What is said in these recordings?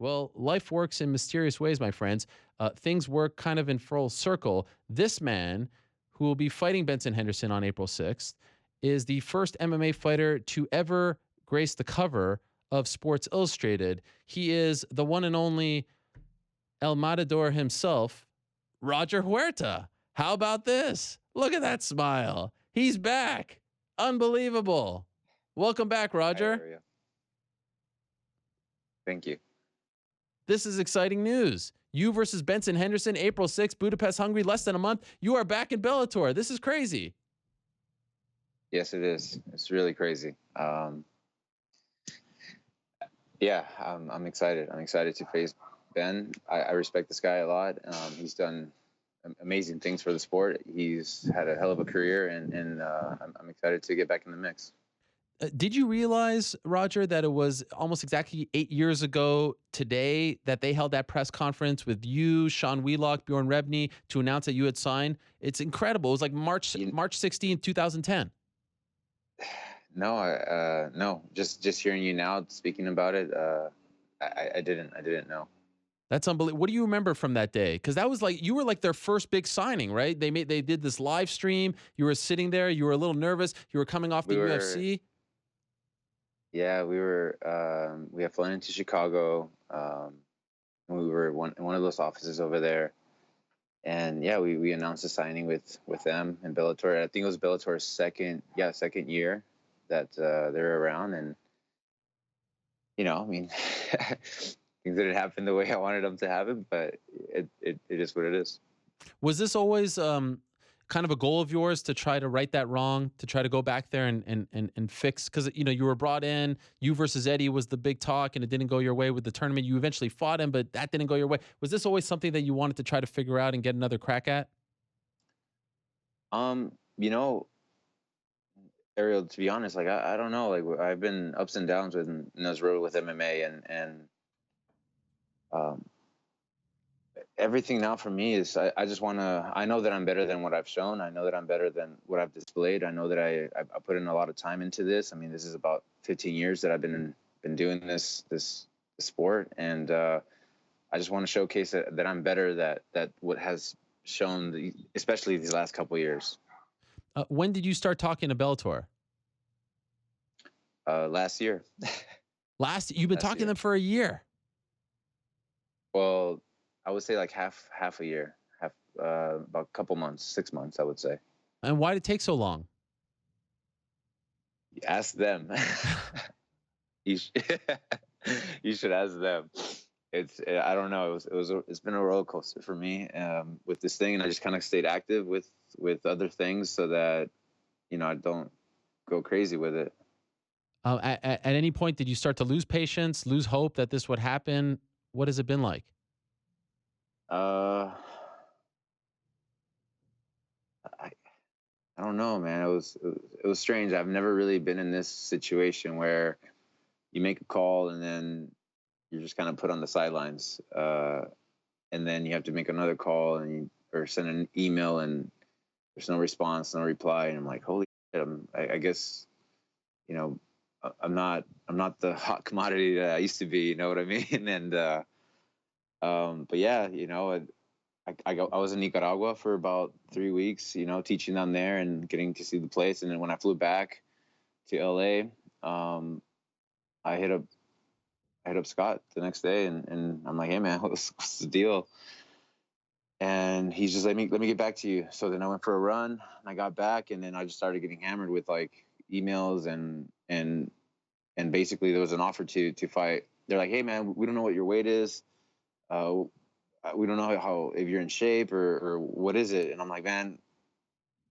Well, life works in mysterious ways, my friends. Things work kind of in full circle. This man, who will be fighting Benson Henderson on April 6th, is the first MMA fighter to ever grace the cover of Sports Illustrated. He is the one and only El Matador himself, Roger Huerta. How about this? Look at that smile. He's back. Unbelievable. Welcome back, Hi, Roger. Ariel. Thank you. This is exciting news. You versus Benson Henderson, April 6th, Budapest, Hungary, less than a month. You are back in Bellator. This is crazy. Yes, it is. It's really crazy. Yeah, I'm excited. I'm excited to face Ben. I respect this guy a lot. He's done amazing things for the sport. He's had a hell of a career, and I'm excited to get back in the mix. Did you realize, Roger, that it was almost exactly 8 years ago today that they held that press conference with you, Sean Wheelock, Bjorn Rebney to announce that you had signed? It's incredible. It was like March You, March 16th, 2010. no, just hearing you now speaking about it, I didn't know. That's unbelievable. What do you remember from that day? Because that was like you were like their first big signing, right? They did this live stream. You were sitting there. You were a little nervous. You were coming off the We were, UFC. yeah, we had flown into Chicago. We were in one of those offices over there. And yeah, we announced the signing with them in Bellator. I think it was Bellator's second year that they're around, and I mean, things didn't happen the way I wanted them to happen, but it is what it is. Was this always kind of a goal of yours to try to right that wrong, to try to go back there and fix? Because you were brought in, you versus Eddie was the big talk, and it didn't go your way with the tournament. You eventually fought him, but that didn't go your way. Was this always something that you wanted to try to figure out and get another crack at? Um, you know, Ariel, to be honest, like I don't know, like I've been ups and downs in this road with MMA, and um, everything now for me is I just want to. I know that I'm better than what I've shown. I know that I'm better than what I've displayed. I know that I put in a lot of time into this. I mean, this is about 15 years that I've been doing this sport, and I just want to showcase that I'm better. That what has shown, especially these last couple of years. When did you start talking to Bellator? Last year. You've been Last talking to year. them for a year. Well, I would say like half a year, about a couple months, 6 months, I would say. And why did it take so long? Ask them. you, sh- you should ask them. I don't know. It's been a roller coaster for me with this thing, and I just kind of stayed active with other things so that I don't go crazy with it. At any point, did you start to lose patience, lose hope that this would happen? What has it been like? Uh, I I don't know, man. It was strange. I've never really been in this situation where you make a call and then you're just kind of put on the sidelines, and then you have to make another call or send an email and there's no response, no reply, and I'm like, holy shit! I guess you know I'm not the hot commodity that I used to be. You know what I mean? And but yeah, I was in Nicaragua for about 3 weeks, teaching down there and getting to see the place. And then when I flew back to LA, I hit up Scott the next day, and I'm like, hey man, what's the deal? And he's just let me get back to you. So then I went for a run, and I got back, and then I just started getting hammered with like emails and basically there was an offer to fight. They're like, hey man, we don't know what your weight is. We don't know how if you're in shape or what is it. And I'm like, man,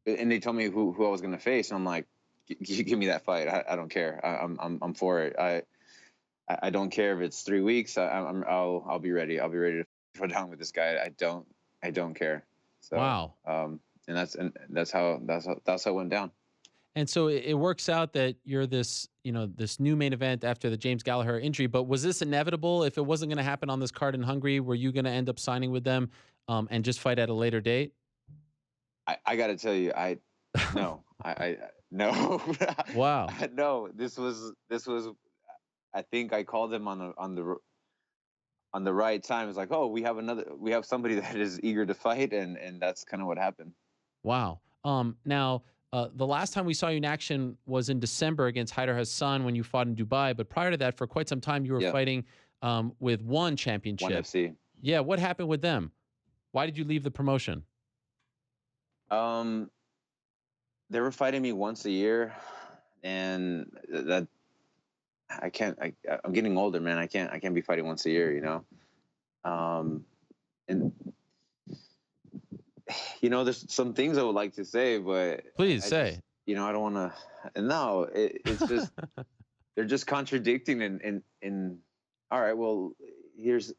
and they told me who I was gonna face, and I'm like, give me that fight. I don't care. I'm for it. I don't care if it's 3 weeks. I'll be ready. I'll be ready to throw down with this guy. I don't care. So Wow. that's how it went down. And so it works out that you're this new main event after the James Gallagher injury. But was this inevitable? If it wasn't going to happen on this card in Hungary, were you going to end up signing with them and just fight at a later date? I got to tell you, no, no, Wow. no. This was. I think I called him on the on the right time, it's like, oh, we have somebody that is eager to fight, and that's kind of what happened. Wow. Now, the last time we saw you in action was in December against Hyder Hassan when you fought in Dubai. But prior to that, for quite some time, you were Yeah, fighting with One One Championship. FC. Yeah. What happened with them? Why did you leave the promotion? Um, they were fighting me once a year, and that I can't. I'm getting older, man. I can't be fighting once a year, you know. And there's some things I would like to say, but Please I say. just, I don't want to. No, it's just they're just contradicting and all right, well, here's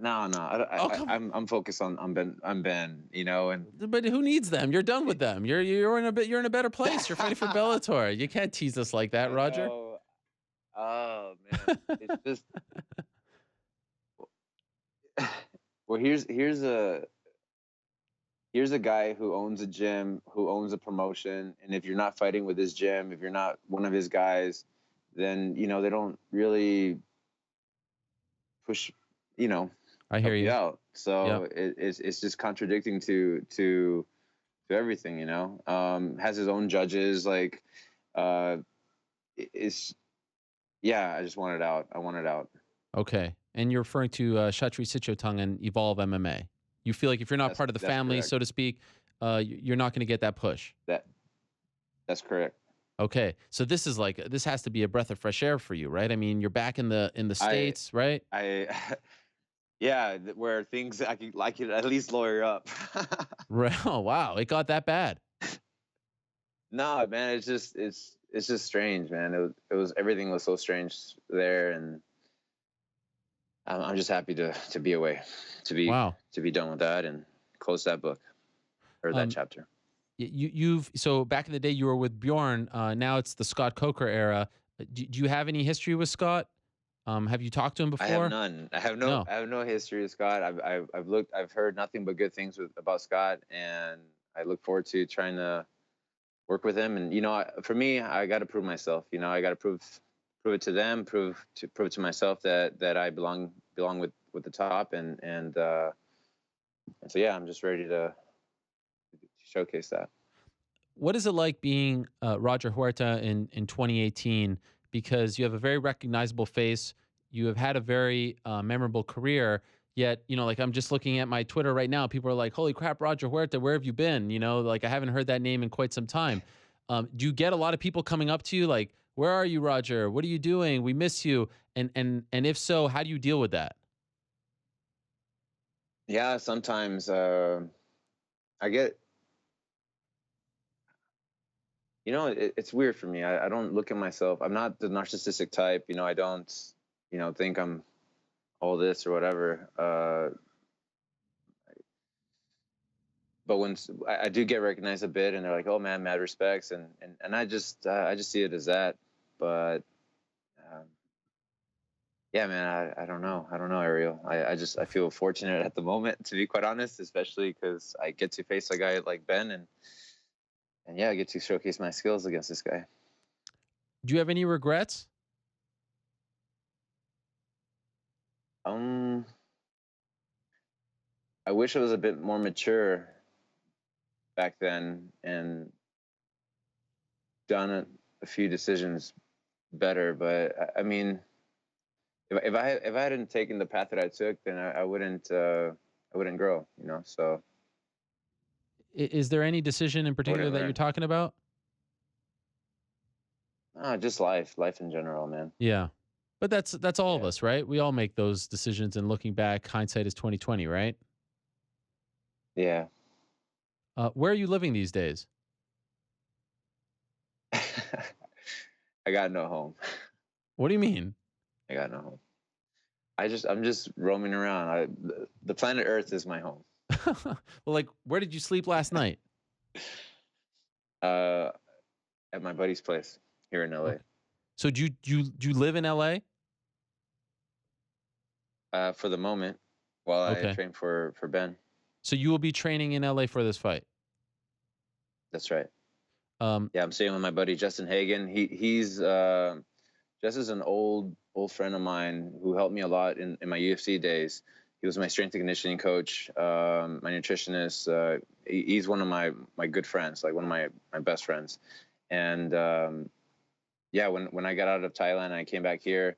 no. Oh, come on. I'm focused on Ben. I'm Ben, and But who needs them? You're done with them. You're in a better place. You're fighting for Bellator. You can't tease us like that, I Roger. know. Oh man, it's just well, here's a guy who owns a gym, who owns a promotion, and if you're not fighting with his gym, if you're not one of his guys, then they don't really push, I hear help you you. out. Yep. So it's just contradicting to everything, has his own judges, like it's yeah, I just want it out. I want it out. Okay. And you're referring to Shatri Sichotang and Evolve MMA. You feel like if you're not part of the That's family, correct. so to speak, you're not going to get that push. That's correct. Okay. So this has to be a breath of fresh air for you, right? I mean, you're back in the States, right? I yeah, where things I could at least lawyer up. Right. Oh, wow. It got that bad. No, man, it's just strange, man. It was everything was so strange there, and I'm just happy to be away, Wow. to be done with that and close that book or that Um, chapter. so back in the day you were with Bjorn. Now it's the Scott Coker era. Do you have any history with Scott? Have you talked to him I have before? none. No. I have no history with Scott. I've heard nothing but good things about Scott, and I look forward to trying to work with him. And for me, I got to prove myself. I got to prove it to them, prove it to myself that I belong with the top, and so yeah, I'm just ready to showcase that. What is it like being Roger Huerta in 2018? Because you have a very recognizable face. You have had a very memorable career. Yet, like I'm just looking at my Twitter right now. People are like, "Holy crap, Roger Huerta, where have you been?" Like I haven't heard that name in quite some time. Do you get a lot of people coming up to you like, "Where are you, Roger? What are you doing? We miss you." And if so, how do you deal with that? Yeah, sometimes I get. It's weird for me. I don't look at myself. I'm not the narcissistic type. I don't, think I'm all this or whatever. But when I do get recognized a bit, and they're like, "Oh man, mad respects," and I just see it as that. But um, yeah, man, I don't know. I don't know, Ariel. I feel fortunate at the moment, to be quite honest, especially because I get to face a guy like Ben, and yeah, I get to showcase my skills against this guy. Do you have any regrets? Um, I wish I was a bit more mature back then and done a few decisions better. But I mean, if I hadn't taken the path that I took, then I wouldn't grow. So Is there any decision in I particular wouldn't that you're learn. talking about? Just life in general, man. Yeah. But that's all of Yeah, us, right? We all make those decisions and looking back, hindsight is 2020, right? yeah. Where are you living these days? I got no home. What do you mean? I got no home. I'm just roaming around. The planet Earth is my home. Well, like where did you sleep last night? Uh, at my buddy's place here in LA. Okay. So do you live in LA? For the moment, while I Okay. train for Ben. So you will be training in LA for this fight. That's right. Um Yeah, I'm staying with my buddy Justin Hagen. He's just as an old old friend of mine who helped me a lot in my UFC days. He was my strength and conditioning coach, my nutritionist. He's one of my good friends, like one of my best friends. And yeah, when I got out of Thailand and I came back here,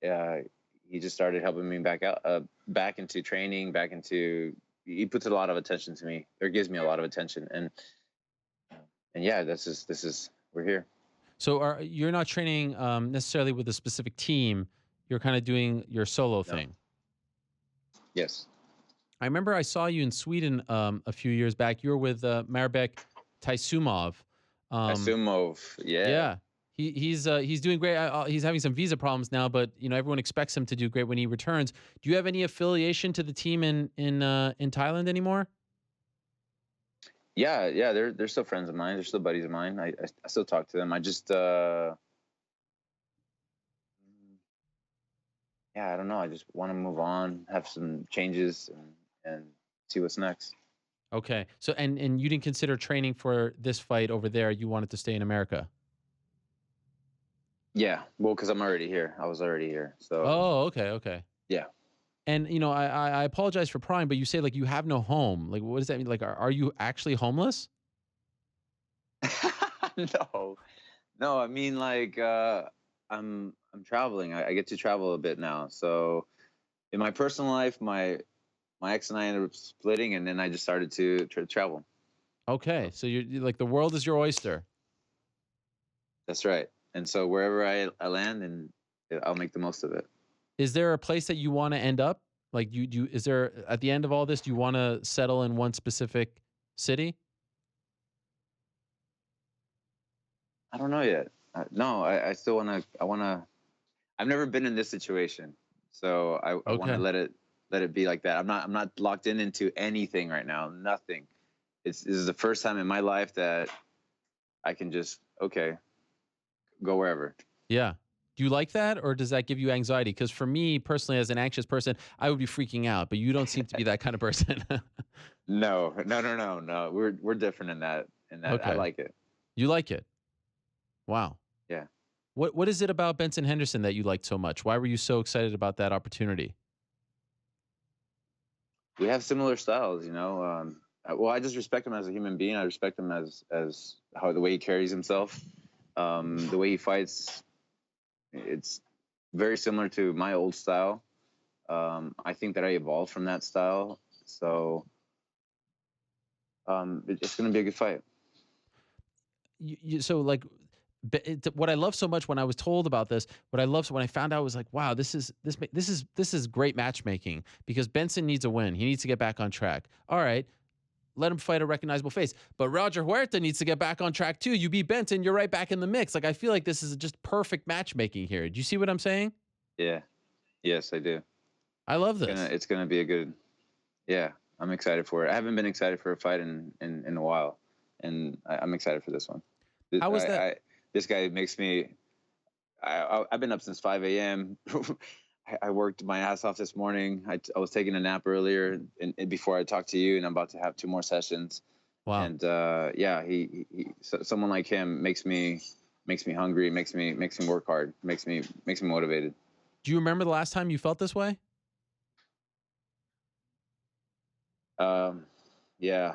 he just started helping me back into training, back into. He puts a lot of attention to me, or gives me a lot of attention, and yeah, this is we're here. So you're not training necessarily with a specific team. You're kind of doing your solo No. thing. Yes. I remember I saw you in Sweden a few years back. You were with Marbek Taisumov. Asumov, yeah. Yeah, he's doing great. He's having some visa problems now, but everyone expects him to do great when he returns. Do you have any affiliation to the team in Thailand anymore? Yeah, they're still friends of mine. They're still buddies of mine. I still talk to them. I just yeah, I don't know. I just want to move on, have some changes, and see what's next. Okay. So and you didn't consider training for this fight over there. You wanted to stay in America. Yeah, well, because I'm already here. I was already here, so Oh, okay, okay. yeah. And I apologize for prying, but you say like you have no home. Like, what does that mean? Like, are you actually homeless? No, no. I mean, like, I'm traveling. I get to travel a bit now. So in my personal life, my ex and I ended up splitting, and then I just started to travel. Okay, so you're like the world is your oyster. That's right. And so wherever I land, and I'll make the most of it. Is there a place that you want to end up? Like, is there at the end of all this, do you want to settle in one specific city? I don't know yet. No, I still want to. I want to. I've never been in this situation, so I want to Okay. let it be like that. I'm not locked into anything right now. Nothing. This is the first time in my life that I can just go wherever. Yeah. Do you like that, or does that give you anxiety? Because for me personally, as an anxious person, I would be freaking out. But you don't seem to be that kind of person. No. We're different in that. I Okay. like it. You like it. Wow. Yeah. What is it about Benson Henderson that you liked so much? Why were you so excited about that opportunity? We have similar styles, you know. Well, I just respect him as a human being. I respect him as how the way he carries himself, the way he fights. It's very similar to my old style. I think that I evolved from that style, so it's going to be a good fight. So like what I love so much when I was told about this, what I love when I found out was like, wow, this is great matchmaking because Benson needs a win. He needs to get back on track. All right, let him fight a recognizable face. But Roger Huerta needs to get back on track too. You beat Benson, you're right back in the mix. Like I feel like this is just perfect matchmaking here. Do you see what I'm saying? Yeah. Yes, I do. I love this. It's gonna be a good. Yeah, I'm excited for it. I haven't been excited for a fight in a while, and I'm excited for this one. How was that? This guy makes me. I've been up since 5 a.m. I worked my ass off this morning. I was taking a nap earlier and before I talked to you, and I'm about to have 2 more sessions. Wow. And yeah, someone like him makes me hungry, makes me work hard, makes me motivated. Do you remember the last time you felt this way? Yeah,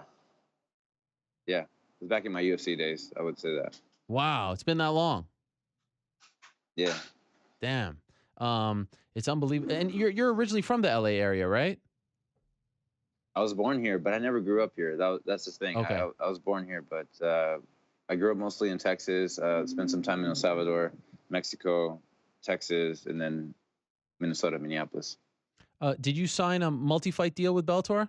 it was back in my UFC days. I would say that. Wow, it's been that long. Yeah. Damn. It's unbelievable. And you're originally from the LA area, right? I was born here, but I never grew up here. That's the thing. Okay. I was born here, but I grew up mostly in Texas. Spent some time in El Salvador, Mexico, Texas, and then Minnesota, Minneapolis. Did you sign a multi-fight deal with Bellator?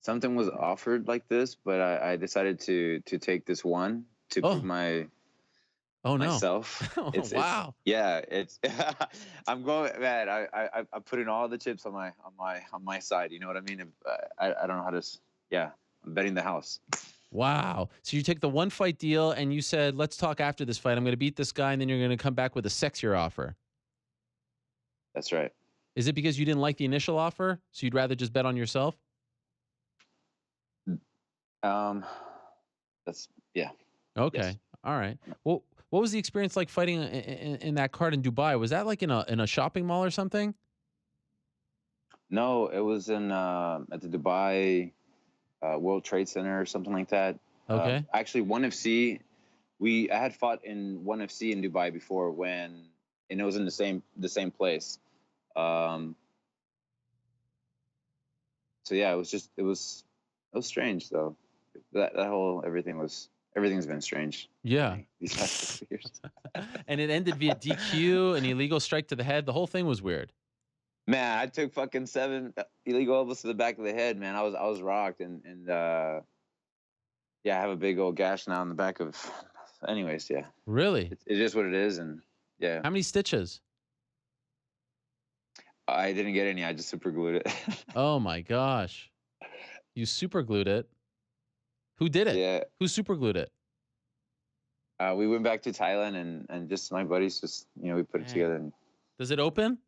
Something was offered like this, but I decided to take this one to prove myself. Oh, wow. It's I'm going, man. I put in all the chips on my side. You know what I mean? I don't know how to. Yeah, I'm betting the house. Wow. So you take the one fight deal and you said, let's talk after this fight. I'm going to beat this guy, and then you're going to come back with a sexier offer. That's right. Is it because you didn't like the initial offer, so you'd rather just bet on yourself? Yeah. Okay. Yes. All right. Well, what was the experience like fighting in that card in Dubai? Was that like in a shopping mall or something? No, it was in at the Dubai World Trade Center or something like that. Okay. Actually, ONE FC. I had fought in ONE FC in Dubai before and it was in the same place. Um, so yeah, it was strange though. That whole everything's been strange for Yeah. me these last couple of years. And it ended via DQ, an illegal strike to the head. The whole thing was weird. Man, I took fucking 7 illegal elbows to the back of the head, man. I was rocked and yeah, I have a big old gash now in the back of. Anyways, yeah, Really? it is what it is, and yeah, How many stitches? I didn't get any. I just super glued it. Oh my gosh. You super glued it. Who did it? Yeah, Who super glued it? we went back to Thailand and just my buddies just we put it Dang. together and Does it open?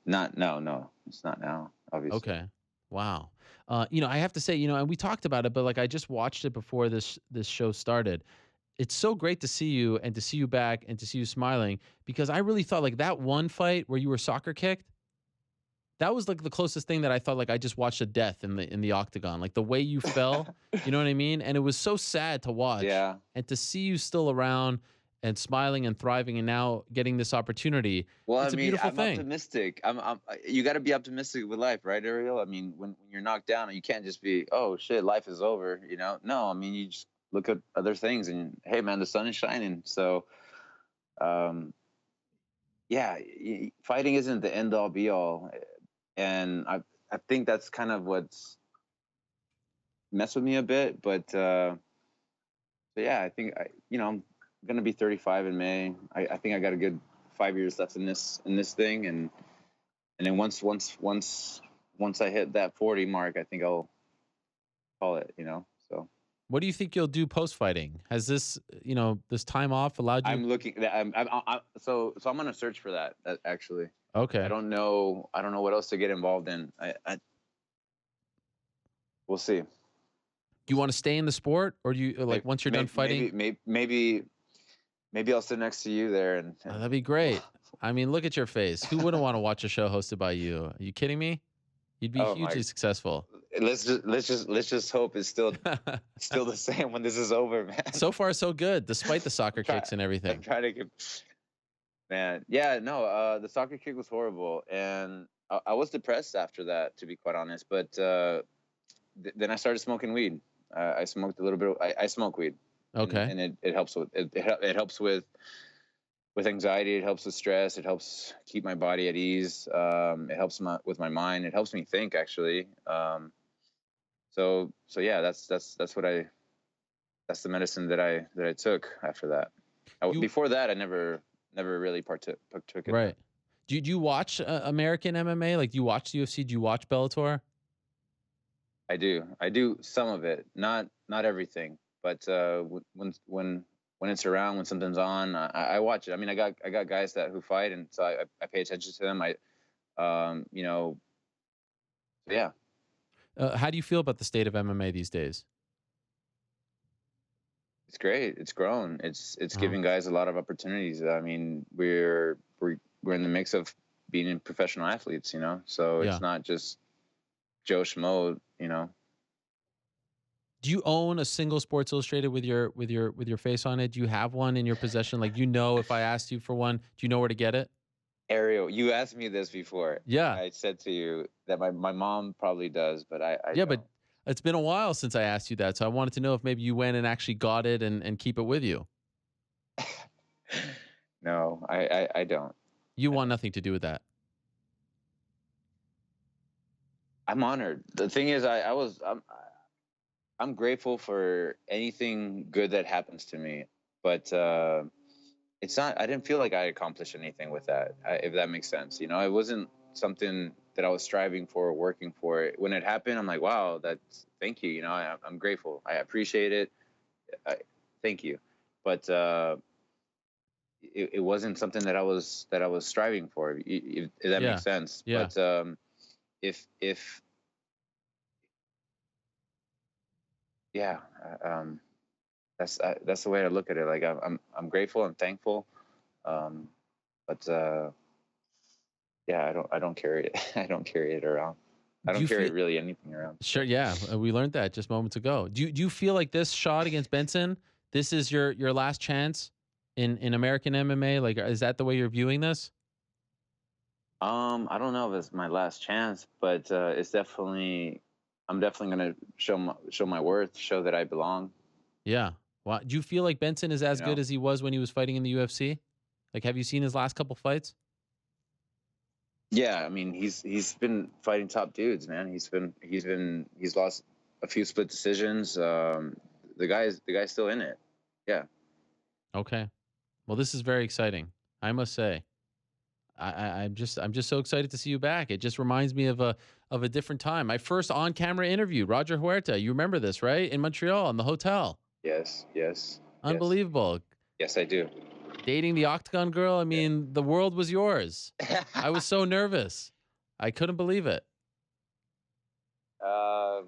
no, it's not now, obviously. Okay. Wow. I have to say, and we talked about it, but like I just watched it before this show started. It's so great to see you and to see you back and to see you smiling because I really thought like that one fight where you were soccer kicked, that was like the closest thing that I thought like I just watched a death in the octagon. Like the way you fell, you know what I mean? And it was so sad to watch Yeah. and to see you still around and smiling and thriving and now getting this opportunity. Well, I It's a mean, beautiful I'm thing. optimistic. You got to be optimistic with life, right, Ariel? I mean, when you're knocked down, you can't just be, oh shit, life is over. No, I mean, you just look at other things, and hey, man, the sun is shining. So, um, yeah, fighting isn't the end all be all, and I think that's kind of what's messed with me a bit. But yeah, I think I'm gonna be 35 in May. I think I got a good 5 years left in this thing, and then once I hit that 40 mark, I think I'll call it. So What do you think you'll do post fighting? Has this, this time off allowed you? I'm looking. So I'm gonna search for that. Actually, I Okay. don't know. I don't know what else to get involved in. We'll see. Do you want to stay in the sport or do you like once you're done fighting? Maybe I'll sit next to you there and, Oh, that'd be great. I mean, look at your face. Who wouldn't want to watch a show hosted by you? Are you kidding me? You'd be oh hugely my. successful. Let's just hope it's still the same when this is over, man. So far, so good, despite the soccer kicks and I'm everything. trying to get. Man, yeah, no, the soccer kick was horrible, and I was depressed after that, to be quite honest. But then I started smoking weed. I smoked a little bit. I smoke weed, Okay. and it helps it helps with anxiety. It helps with stress. It helps keep my body at ease. It helps with my mind. It helps me think actually. So yeah, that's the medicine that I took after that. You Before that, I never really partook in that. right? Do you watch American MMA? Like, do you watch the UFC? Do you watch Bellator? I do some of it, not everything, but when it's around, when something's on, I watch it. I mean, I got guys who fight, and so I pay attention to them. Yeah, How do you feel about the state of MMA these days? it's great. It's grown. It's Uh-huh. giving guys a lot of opportunities. I mean, we're in the mix of being professional athletes, so Yeah. it's not just Joe Schmo. Do you own a single Sports Illustrated with your face on it? Do you have one in your possession? Like, if I asked you for one, do you know where to get it? Ariel, you asked me this before. Yeah. I said to you that my mom probably does, but I Yeah, but don't. it's been a while since I asked you that, so I wanted to know if maybe you went and actually got it and keep it with you. No, I don't. You I want don't. nothing to do with that. I'm honored. The thing is, I'm grateful for anything good that happens to me, but it's not. I didn't feel like I accomplished anything with that. If that makes sense, it wasn't something that I was striving for or working for. When it happened, I'm like, wow, thank you. I'm grateful. I appreciate it. Thank you, but it wasn't something that I was striving for. If that Yeah. makes sense, Yeah. but if yeah, that's the way to look at it. Like I'm grateful and thankful, um, but yeah, I don't carry it. I don't carry it around. I Do don't you carry feel really anything around. sure? So. Yeah, we learned that just moments ago. Do you feel like this shot against Benson, this is your last chance in American MMA? Like, is that the way you're viewing this? I don't know if it's my last chance, but it's definitely. I'm definitely gonna show my worth, show that I belong. Yeah. Wow. Do you feel like Benson is You as good know. as he was when he was fighting in the UFC? Like, have you seen his last couple fights? Yeah, I mean he's been fighting top dudes, man. He's lost a few split decisions. The guy's still in it. Yeah. Okay. Well, this is very exciting. I must say. I'm just so excited to see you back. It just reminds me of a different time. My first on camera interview, Roger Huerta. You remember this, right? In Montreal, in the hotel. Yes. Yes. Yes. Unbelievable. Yes, I do. Dating the Octagon girl. I Yeah. mean, the world was yours. I was so nervous. I couldn't believe it. uh,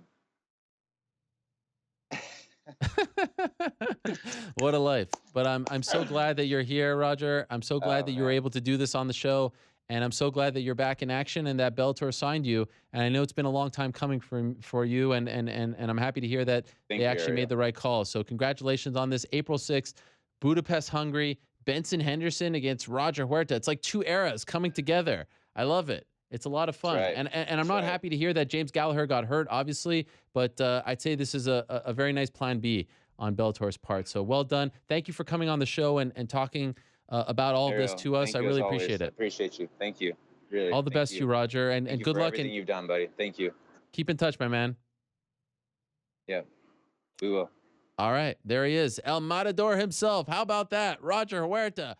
What a life. But I'm so glad that you're here, Roger. I'm so glad oh that you were man, able to do this on the show. And I'm so glad that you're back in action and that Bellator signed you. And I know it's been a long time coming for you. And I'm happy to hear that they thank you, actually made Ariel. the right call. So congratulations on this April 6th, Budapest, Hungary, Benson Henderson against Roger Huerta. It's like two eras coming together. I love it. It's a lot of That's fun. right. And I'm That's not right. happy to hear that James Gallagher got hurt, obviously, but I'd say this is a very nice plan B on Bellator's part. So well done. Thank you for coming on the show and talking about all of this Ariel, to us. I thank you as really appreciate always. I it. appreciate you. Thank you. Really, All the thank best to you, you. Roger, Thank and you good for luck everything and you've done, buddy. Thank you. keep in touch, my man. Yeah, we will. All right, there he is, El Matador himself. How about that, Roger Huerta?